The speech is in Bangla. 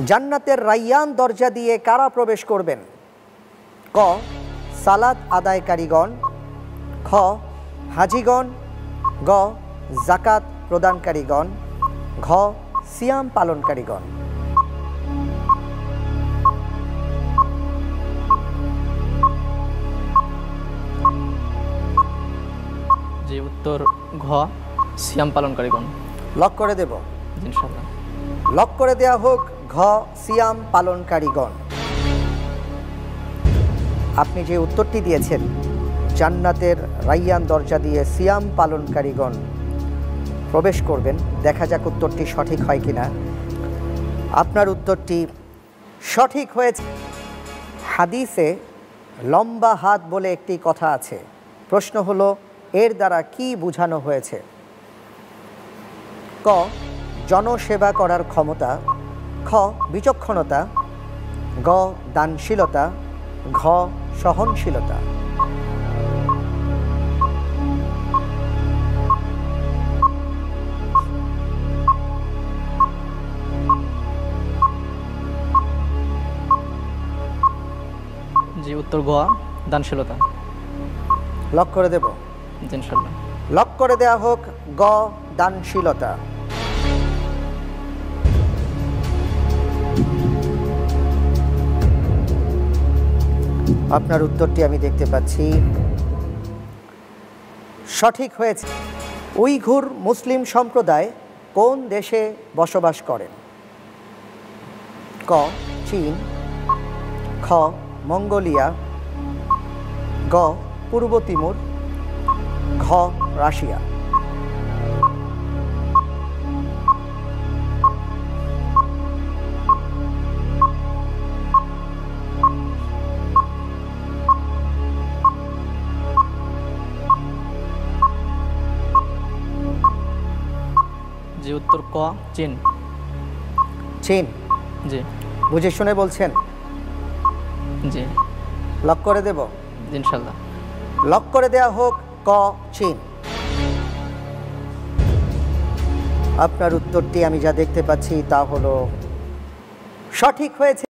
জান্নাতের রায়্যান দরজা দিয়ে কারা প্রবেশ করবেন? ক সালাত আদায়কারীগণ, খ হাজিগণ, গ জাকাত প্রদানকারীগণ, ঘ সিয়াম পালনকারীগণ। যে উত্তর ঘ সিয়াম পালনকারীগণ। লক করে দেব? ইনশাআল্লাহ। লক করে দেয়া হোক ঘ সিয়াম পালনকারীগণ। আপনি যে উত্তরটি দিয়েছেন জান্নাতের রায়্যান দরজা দিয়ে সিয়াম পালনকারীগণ প্রবেশ করবেন, দেখা যাক উত্তরটি সঠিক হয় কিনা। আপনার উত্তরটি সঠিক হয়েছে। হাদিসে লম্বা হাত বলে একটি কথা আছে, প্রশ্ন হলো এর দ্বারা কি বোঝানো হয়েছে? ক জনসেবা করার ক্ষমতা, খ বিচক্ষণতা, গ দানশীলতা, ঘ সহনশীলতা। যে উত্তর গ দানশীলতা। লক করে দেব? ইনশাআল্লাহ। লক করে দেয়া হোক গ দানশীলতা। আপনার উত্তরটি আমি দেখতে পাচ্ছি সঠিক হয়েছে। উইঘুর মুসলিম সম্প্রদায় কোন দেশে বসবাস করেন? ক চীন, খ মঙ্গোলিয়া, গ পূর্ব তিমুর, ঘ রাশিয়া। যে উত্তর ক চীন। চীন? জি। বুঝে শুনে বলছেন? জি। লক করে দেব? ইনশাআল্লাহ। লক করে দেয়া হোক ক চীন। আপনার উত্তরটি আমি যা দেখতে পাচ্ছি তা হলো সঠিক হয়েছে।